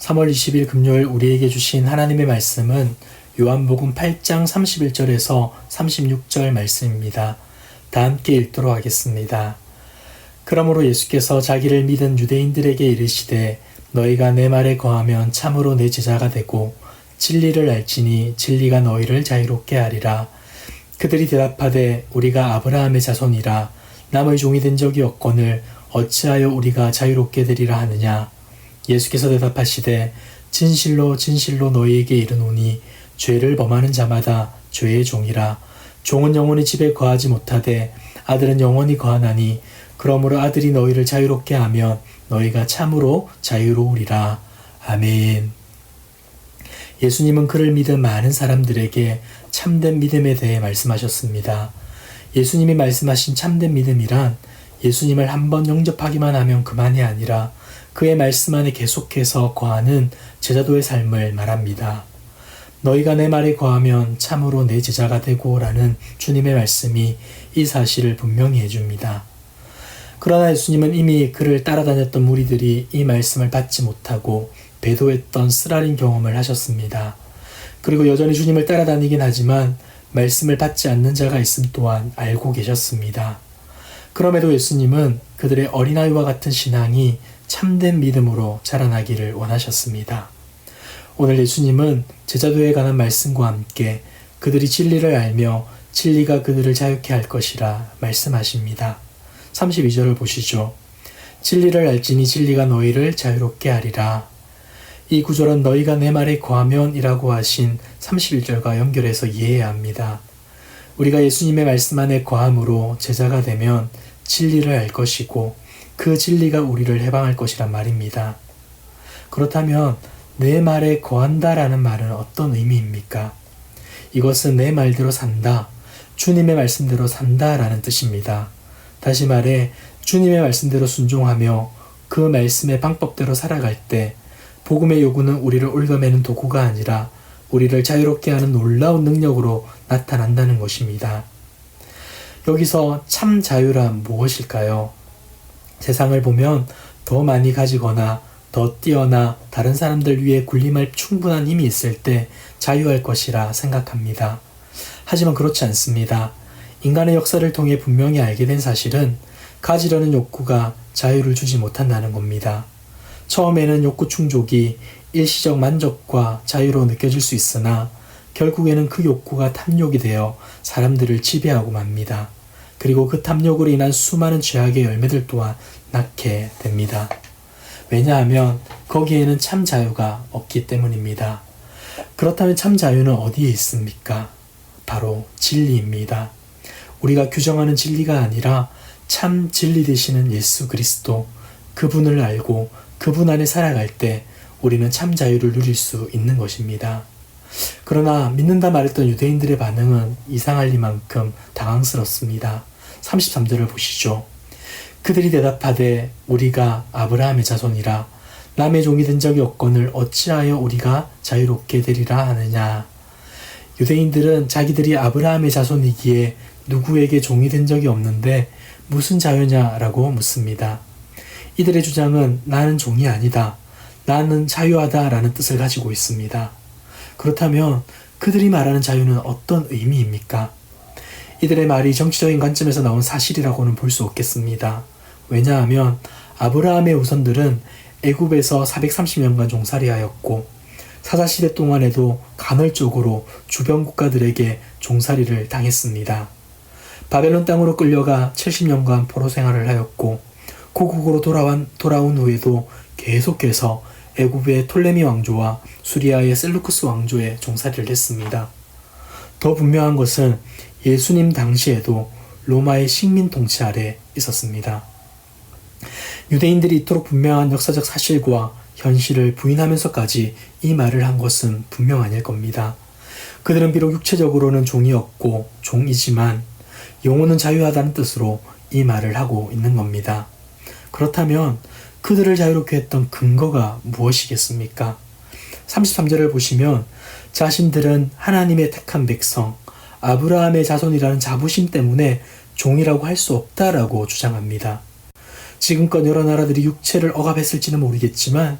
3월 20일 금요일 우리에게 주신 하나님의 말씀은 요한복음 8장 31절에서 36절 말씀입니다. 다 함께 읽도록 하겠습니다. 그러므로 예수께서 자기를 믿은 유대인들에게 이르시되 너희가 내 말에 거하면 참으로 내 제자가 되고 진리를 알지니 진리가 너희를 자유롭게 하리라. 그들이 대답하되 우리가 아브라함의 자손이라 남의 종이 된 적이 없거늘 어찌하여 우리가 자유롭게 되리라 하느냐. 예수께서 대답하시되 진실로 진실로 너희에게 이르노니 죄를 범하는 자마다 죄의 종이라. 종은 영원히 집에 거하지 못하되 아들은 영원히 거하나니 그러므로 아들이 너희를 자유롭게 하면 너희가 참으로 자유로우리라. 아멘. 예수님은 그를 믿은 많은 사람들에게 참된 믿음에 대해 말씀하셨습니다. 예수님이 말씀하신 참된 믿음이란 예수님을 한번 영접하기만 하면 그만이 아니라 그의 말씀 안에 계속해서 거하는 제자도의 삶을 말합니다. 너희가 내 말에 거하면 참으로 내 제자가 되고 라는 주님의 말씀이 이 사실을 분명히 해줍니다. 그러나 예수님은 이미 그를 따라다녔던 무리들이 이 말씀을 받지 못하고 배도했던 쓰라린 경험을 하셨습니다. 그리고 여전히 주님을 따라다니긴 하지만 말씀을 받지 않는 자가 있음 또한 알고 계셨습니다. 그럼에도 예수님은 그들의 어린아이와 같은 신앙이 참된 믿음으로 자라나기를 원하셨습니다. 오늘 예수님은 제자도에 관한 말씀과 함께 그들이 진리를 알며 진리가 그들을 자유케 할 것이라 말씀하십니다. 32절을 보시죠. 진리를 알지니 진리가 너희를 자유롭게 하리라. 이 구절은 너희가 내 말에 거하면 이라고 하신 31절과 연결해서 이해해야 합니다. 우리가 예수님의 말씀 안에 거함으로 제자가 되면 진리를 알 것이고 그 진리가 우리를 해방할 것이란 말입니다. 그렇다면 내 말에 거한다라는 말은 어떤 의미입니까? 이것은 내 말대로 산다, 주님의 말씀대로 산다라는 뜻입니다. 다시 말해 주님의 말씀대로 순종하며 그 말씀의 방법대로 살아갈 때 복음의 요구는 우리를 올가매는 도구가 아니라 우리를 자유롭게 하는 놀라운 능력으로 나타난다는 것입니다. 여기서 참 자유란 무엇일까요? 세상을 보면 더 많이 가지거나 더 뛰어나 다른 사람들 위에 군림할 충분한 힘이 있을 때 자유할 것이라 생각합니다. 하지만 그렇지 않습니다. 인간의 역사를 통해 분명히 알게 된 사실은 가지려는 욕구가 자유를 주지 못한다는 겁니다. 처음에는 욕구 충족이 일시적 만족과 자유로 느껴질 수 있으나 결국에는 그 욕구가 탐욕이 되어 사람들을 지배하고 맙니다. 그리고 그 탐욕으로 인한 수많은 죄악의 열매들 또한 낳게 됩니다. 왜냐하면 거기에는 참 자유가 없기 때문입니다. 그렇다면 참 자유는 어디에 있습니까? 바로 진리입니다. 우리가 규정하는 진리가 아니라 참 진리 되시는 예수 그리스도, 그분을 알고 그분 안에 살아갈 때 우리는 참 자유를 누릴 수 있는 것입니다. 그러나 믿는다 말했던 유대인들의 반응은 이상할 리만큼 당황스럽습니다. 33절을 보시죠. 그들이 대답하되 우리가 아브라함의 자손이라 남의 종이 된 적이 없거늘 어찌하여 우리가 자유롭게 되리라 하느냐. 유대인들은 자기들이 아브라함의 자손이기에 누구에게 종이 된 적이 없는데 무슨 자유냐라고 묻습니다. 이들의 주장은 나는 종이 아니다, 나는 자유하다라는 뜻을 가지고 있습니다. 그렇다면 그들이 말하는 자유는 어떤 의미입니까? 이들의 말이 정치적인 관점에서 나온 사실이라고는 볼 수 없겠습니다. 왜냐하면 아브라함의 후손들은 애굽에서 430년간 종살이하였고 사사시대 동안에도 간헐적으로 주변 국가들에게 종살이를 당했습니다. 바벨론 땅으로 끌려가 70년간 포로 생활을 하였고 고국으로 돌아온 후에도 계속해서 애굽의 톨레미 왕조와 수리아의 셀루쿠스 왕조에 종살이를 했습니다. 더 분명한 것은 예수님 당시에도 로마의 식민 통치 아래 있었습니다. 유대인들이 이토록 분명한 역사적 사실과 현실을 부인하면서까지 이 말을 한 것은 분명 아닐 겁니다. 그들은 비록 육체적으로는 종이었고 종이지만 영혼은 자유하다는 뜻으로 이 말을 하고 있는 겁니다. 그렇다면 그들을 자유롭게 했던 근거가 무엇이겠습니까? 33절을 보시면 자신들은 하나님의 택한 백성, 아브라함의 자손이라는 자부심 때문에 종이라고 할 수 없다라고 주장합니다. 지금껏 여러 나라들이 육체를 억압했을지는 모르겠지만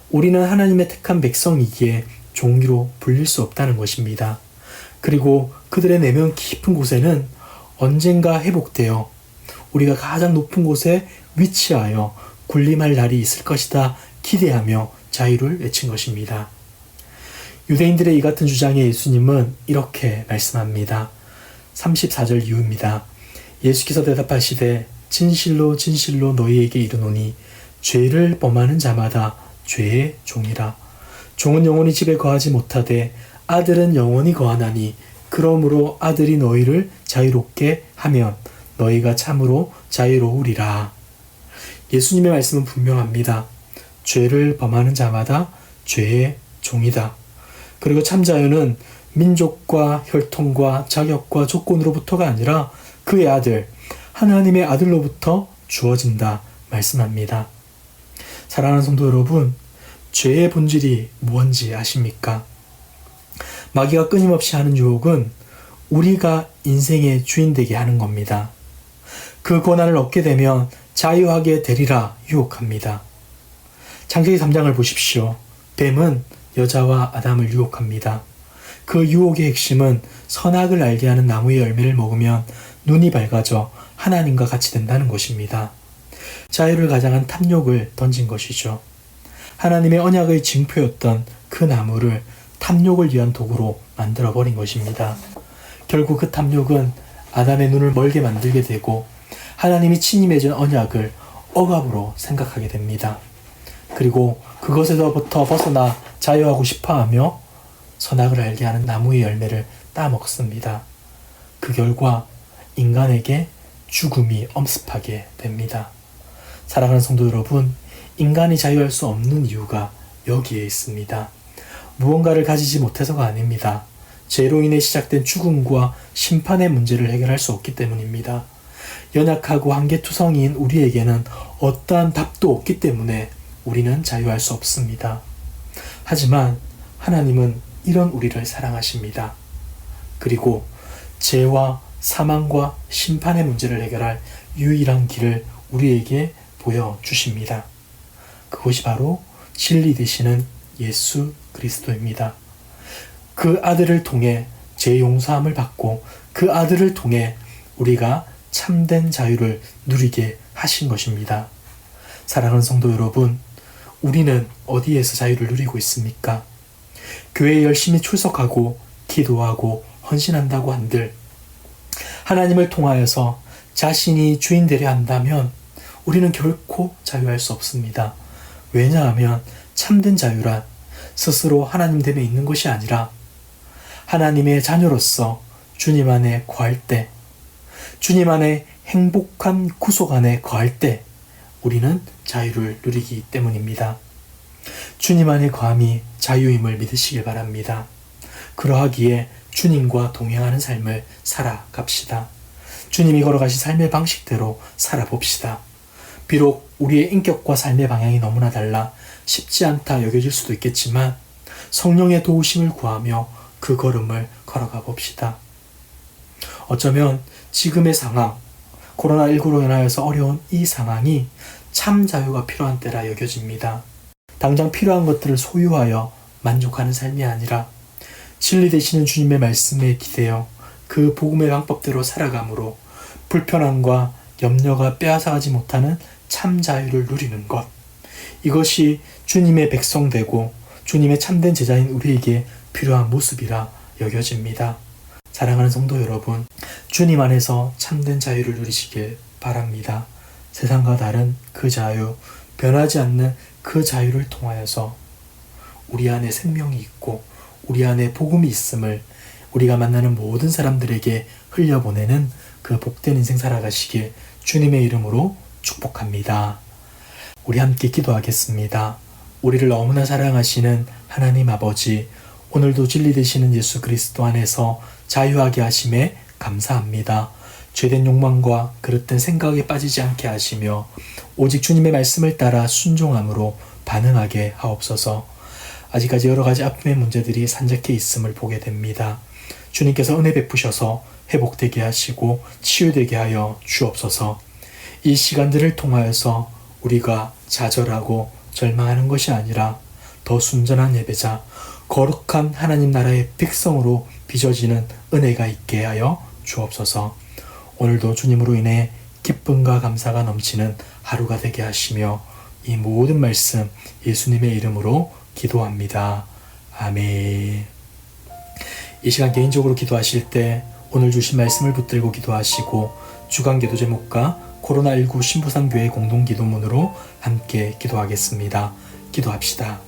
우리는 하나님의 택한 백성이기에 종기로 불릴 수 없다는 것입니다. 그리고 그들의 내면 깊은 곳에는 언젠가 회복되어 우리가 가장 높은 곳에 위치하여 군림할 날이 있을 것이다 기대하며 자유를 외친 것입니다. 유대인들의 이 같은 주장에 예수님은 이렇게 말씀합니다. 34절 이후입니다. 예수께서 대답하시되 진실로 진실로 너희에게 이르노니 죄를 범하는 자마다 죄의 종이라. 종은 영원히 집에 거하지 못하되 아들은 영원히 거하나니 그러므로 아들이 너희를 자유롭게 하면 너희가 참으로 자유로우리라. 예수님의 말씀은 분명합니다. 죄를 범하는 자마다 죄의 종이다. 그리고 참 자유는 민족과 혈통과 자격과 조건으로부터가 아니라 그의 아들, 하나님의 아들로부터 주어진다 말씀합니다. 사랑하는 성도 여러분, 죄의 본질이 무엇인지 아십니까? 마귀가 끊임없이 하는 유혹은 우리가 인생의 주인 되게 하는 겁니다. 그 권한을 얻게 되면 자유하게 되리라 유혹합니다. 창세기 3장을 보십시오. 뱀은 여자와 아담을 유혹합니다. 그 유혹의 핵심은 선악을 알게 하는 나무의 열매를 먹으면 눈이 밝아져 하나님과 같이 된다는 것입니다. 자유를 가장한 탐욕을 던진 것이죠. 하나님의 언약의 징표였던 그 나무를 탐욕을 위한 도구로 만들어버린 것입니다. 결국 그 탐욕은 아담의 눈을 멀게 만들게 되고 하나님이 친히 맺은 언약을 억압으로 생각하게 됩니다. 그리고 그것에서부터 벗어나 자유하고 싶어하며 선악을 알게 하는 나무의 열매를 따먹습니다. 그 결과 인간에게 죽음이 엄습하게 됩니다. 사랑하는 성도 여러분, 인간이 자유할 수 없는 이유가 여기에 있습니다. 무언가를 가지지 못해서가 아닙니다. 죄로 인해 시작된 죽음과 심판의 문제를 해결할 수 없기 때문입니다. 연약하고 한계투성이인 우리에게는 어떠한 답도 없기 때문에 우리는 자유할 수 없습니다. 하지만 하나님은 이런 우리를 사랑하십니다. 그리고 죄와 사망과 심판의 문제를 해결할 유일한 길을 우리에게 보여주십니다. 그것이 바로 진리 되시는 예수 그리스도입니다. 그 아들을 통해 죄 용서함을 받고 그 아들을 통해 우리가 참된 자유를 누리게 하신 것입니다. 사랑하는 성도 여러분, 우리는 어디에서 자유를 누리고 있습니까? 교회에 열심히 출석하고 기도하고 헌신한다고 한들 하나님을 통하여서 자신이 주인 되려 한다면 우리는 결코 자유할 수 없습니다. 왜냐하면 참된 자유란 스스로 하나님 됨에 있는 것이 아니라 하나님의 자녀로서 주님 안에 거할 때, 주님 안에 행복한 구속 안에 거할 때 우리는 자유를 누리기 때문입니다. 주님 안에 거함이 자유임을 믿으시길 바랍니다. 그러하기에 주님과 동행하는 삶을 살아갑시다. 주님이 걸어가신 삶의 방식대로 살아봅시다. 비록 우리의 인격과 삶의 방향이 너무나 달라 쉽지 않다 여겨질 수도 있겠지만 성령의 도우심을 구하며 그 걸음을 걸어가 봅시다. 어쩌면 지금의 상황, 코로나19로 인하여서 어려운 이 상황이 참 자유가 필요한 때라 여겨집니다. 당장 필요한 것들을 소유하여 만족하는 삶이 아니라 진리 되시는 주님의 말씀에 기대어 그 복음의 방법대로 살아감으로 불편함과 염려가 빼앗아가지 못하는 참 자유를 누리는 것. 이것이 주님의 백성 되고 주님의 참된 제자인 우리에게 필요한 모습이라 여겨집니다. 사랑하는 성도 여러분, 주님 안에서 참된 자유를 누리시길 바랍니다. 세상과 다른 그 자유, 변하지 않는 그 자유를 통하여서 우리 안에 생명이 있고 우리 안에 복음이 있음을 우리가 만나는 모든 사람들에게 흘려보내는 그 복된 인생 살아가시길 주님의 이름으로 축복합니다. 우리 함께 기도하겠습니다. 우리를 너무나 사랑하시는 하나님 아버지, 오늘도 진리 되시는 예수 그리스도 안에서 자유하게 하심에 감사합니다. 죄된 욕망과 그릇된 생각에 빠지지 않게 하시며 오직 주님의 말씀을 따라 순종함으로 반응하게 하옵소서. 아직까지 여러 가지 아픔의 문제들이 산적해 있음을 보게 됩니다. 주님께서 은혜 베푸셔서 회복되게 하시고 치유되게 하여 주옵소서. 이 시간들을 통하여서 우리가 좌절하고 절망하는 것이 아니라 더 순전한 예배자, 거룩한 하나님 나라의 백성으로 빚어지는 은혜가 있게 하여 주옵소서. 오늘도 주님으로 인해 기쁨과 감사가 넘치는 하루가 되게 하시며 이 모든 말씀 예수님의 이름으로 기도합니다. 아멘. 이 시간 개인적으로 기도하실 때 오늘 주신 말씀을 붙들고 기도하시고 주간기도 제목과 코로나19 신부상교회 공동기도문으로 함께 기도하겠습니다. 기도합시다.